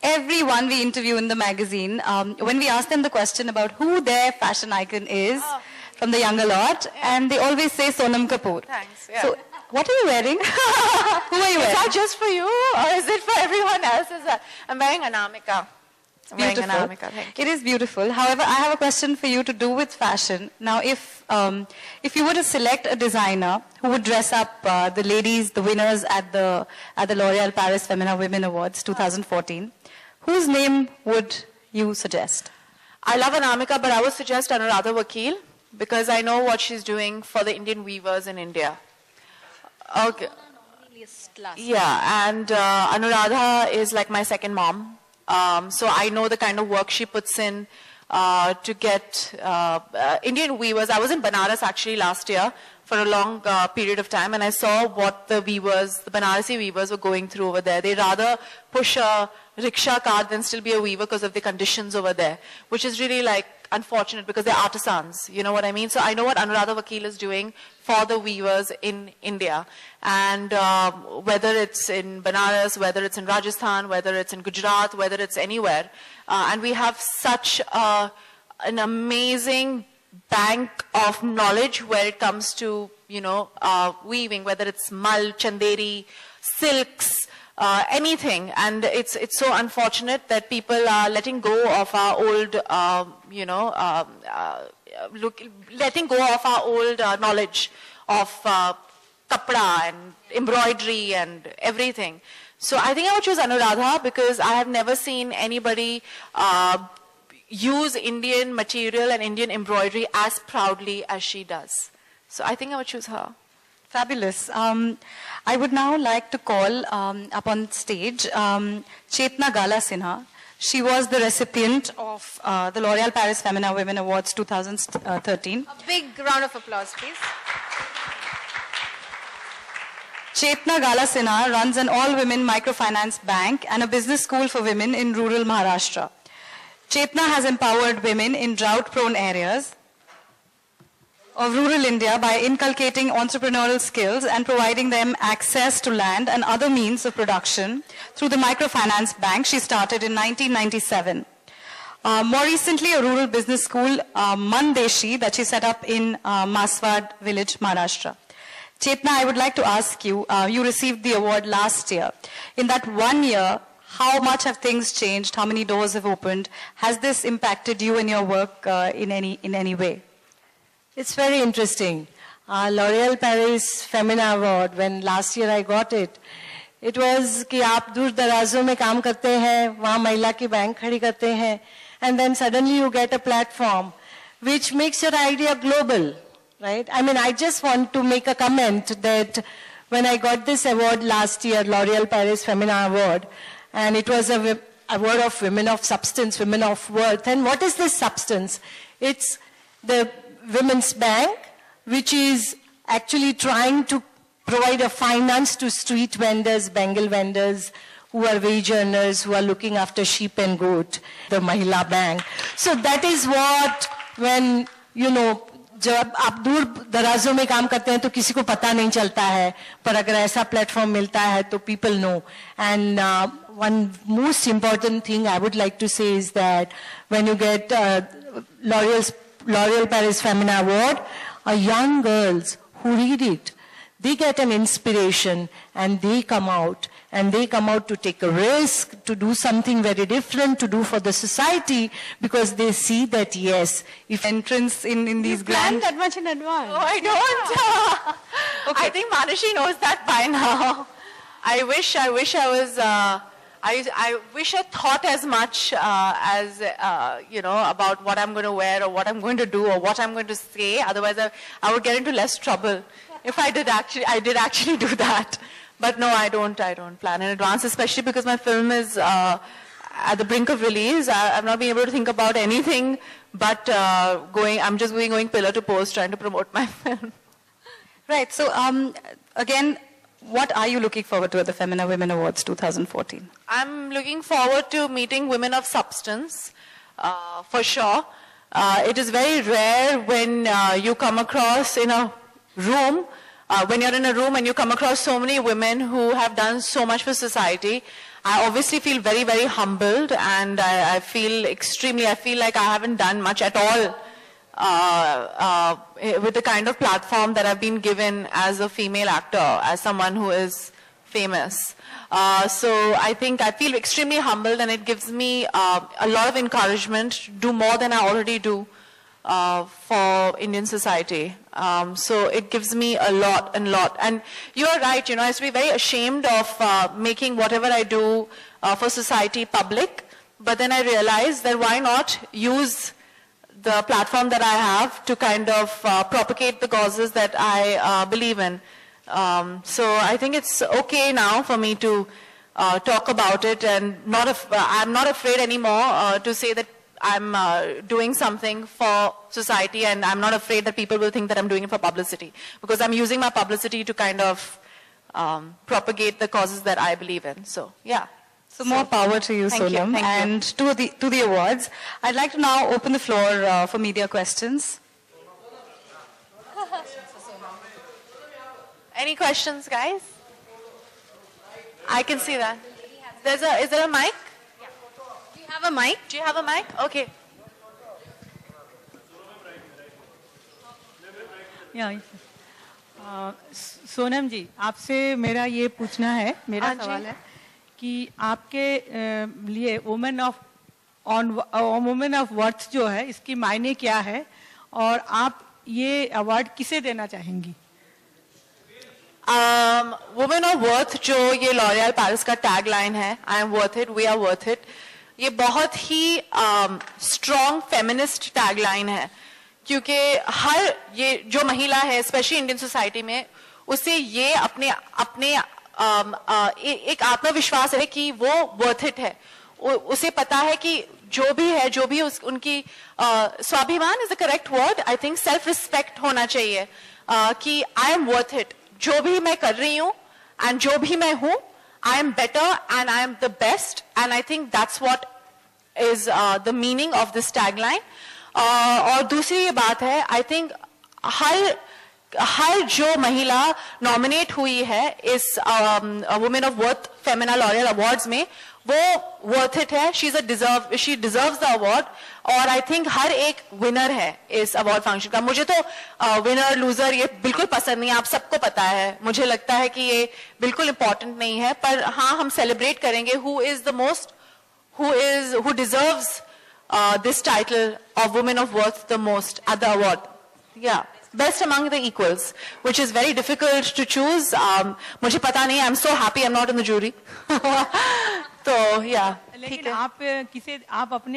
everyone we interview in the magazine, when we ask them the question about who their fashion icon is from the younger lot, and they always say Sonam Kapoor. Thanks. Yeah. So, what are you wearing? Who are you wearing? Is that just for you, or is it for everyone else? I'm wearing Anamika. Beautiful. It is beautiful. However, I have a question for you to do with fashion. Now, if you were to select a designer who would dress up the ladies, the winners at the L'Oréal Paris Femina Women Awards 2014, whose name would you suggest? I love Anamika, but I would suggest Anuradha Vakil because I know what she's doing for the Indian weavers in India. Okay. Yeah, and Anuradha is like my second mom. So I know the kind of work she puts in to get Indian weavers. I was in Banaras actually last year for a long period of time, and I saw what the weavers, the Banarasi weavers, were going through over there. They rather push a rickshaw cart than still be a weaver because of the conditions over there, which is really like unfortunate because they're artisans, you know what I mean? So I know what Anuradha Vakil is doing for the weavers in India. And whether it's in Banaras, whether it's in Rajasthan, whether it's in Gujarat, whether it's anywhere. And we have such an amazing bank of knowledge where it comes to, you know, weaving, whether it's mal, chanderi, silks, anything. And it's so unfortunate that people are letting go of our old, letting go of our old knowledge of kapda and embroidery and everything. So I think I would choose Anuradha because I have never seen anybody use Indian material and Indian embroidery as proudly as she does. So I think I would choose her. Fabulous. I would now like to call up on stage Chetna Gala Sinha. She was the recipient of the L'Oréal Paris Femina Women Awards 2013. A big round of applause, please. Chetna Gala Sinha runs an all-women microfinance bank and a business school for women in rural Maharashtra. Chetna has empowered women in drought-prone areas of rural India by inculcating entrepreneurial skills and providing them access to land and other means of production through the microfinance bank she started in 1997. More recently, a rural business school, Mandeshi, that she set up in Maswad village, Maharashtra. Chetna, I would like to ask you, you received the award last year. In that 1 year, how much have things changed? How many doors have opened? Has this impacted you in your work in any way? It's very interesting. L'Oréal Paris Femina Award, when last year I got it, it was कि आप दूर दराजों में काम करते हैं, वहाँ महिला की बैंक खड़ी करते हैं, and then suddenly you get a platform which makes your idea global, right? I mean, I just want to make a comment that when I got this award last year, L'Oréal Paris Femina Award, and it was a award of women of substance, women of worth. And what is this substance? It's the Women's Bank, which is actually trying to provide a finance to street vendors, bangle vendors, who are wage earners, who are looking after sheep and goat, the Mahila Bank. So that is what, when, you know, जब आप दूर दराजों में काम करते हैं तो किसी को पता नहीं चलता है, पर अगर ऐसा प्लेटफॉर्म मिलता है तो people know. And one most important thing I would like to say is that when you get L'Oréal Paris Femina Award, young girls who read it, they get an inspiration and they come out to take a risk, to do something very different, to do for the society, because they see that, yes, if entrance in these Planned that much in advance. Oh, I don't. Okay. I think Manashi knows that by now. I wish I was, I wish I thought as much as, you know, about what I'm going to wear or what I'm going to do or what I'm going to say. Otherwise, I would get into less trouble if I did actually do that. But no, I don't plan in advance, especially because my film is at the brink of release. I've not been able to think about anything but I'm just going pillar to post trying to promote my film. Right, so again, what are you looking forward to at the Femina Women Awards 2014? I'm looking forward to meeting women of substance, for sure. It is very rare when you come across in a room, when you're in a room and you come across so many women who have done so much for society. I obviously feel very, very humbled, and I feel I feel like I haven't done much at all with the kind of platform that I've been given as a female actor, as someone who is famous. So I think I feel extremely humbled, and it gives me a lot of encouragement to do more than I already do for Indian society. So it gives me a lot. And you're right, I used to be very ashamed of making whatever I do for society public. But then I realized that why not use the platform that I have to kind of propagate the causes that I believe in. So I think it's okay now for me to talk about it, and I'm not afraid anymore to say that I'm doing something for society, and I'm not afraid that people will think that I'm doing it for publicity, because I'm using my publicity to kind of propagate the causes that I believe in. So, yeah. So more power to you, Thank you, Sonam. thank you. And to the awards. I'd like to now open the floor for media questions. Any questions, guys? I can see that. Is there a mic? Do you have a mic? Do you have a mic? Okay. Sonam जी, आपसे मेरा ये पूछना है, मेरा हाँ जी। सवाल है कि आपके लिए वुमेन ऑफ वर्थ जो है, इसकी मायने क्या है, और आप ये अवार्ड किसे देना चाहेंगी? वुमेन ऑफ वर्थ जो ये लॉरियल पेरिस का टैग लाइन है, I am worth it, we are worth it, ये बहुत ही स्ट्रॉन्ग फेमिनिस्ट टैग लाइन है, क्योंकि हर ये जो महिला है, स्पेशली इंडियन सोसाइटी में, उसे ये अपने एक आत्मविश्वास है कि वो वर्थ इट है. उसे पता है कि जो भी उनकी स्वाभिमान is the correct word, I think self respect होना चाहिए, कि आई एम वर्थ इट, जो भी मैं कर रही हूं एंड जो भी मैं हूं, I am better and I am the best, and I think that's what is the meaning of this tagline. और दूसरी ये बात है, आई थिंक हर जो महिला नॉमिनेट हुई है इस women of worth Femina L'Oréal awards में, वो वर्थ इट है, शी डिजर्व्स द अवार्ड. और आई थिंक हर एक विनर है इस अवार्ड फंक्शन का. मुझे तो विनर लूजर ये बिल्कुल पसंद नहीं है, आप सबको पता है. मुझे लगता है कि ये बिल्कुल इंपॉर्टेंट नहीं है, पर हाँ, हम सेलिब्रेट करेंगे who is the most, who deserves this title of Women of Worth the most at the award. Yeah, best among the equals, which is very difficult to choose. मुझे पता नहीं, I'm so happy I'm not in the jury. तो yeah. लेकिन आप अपने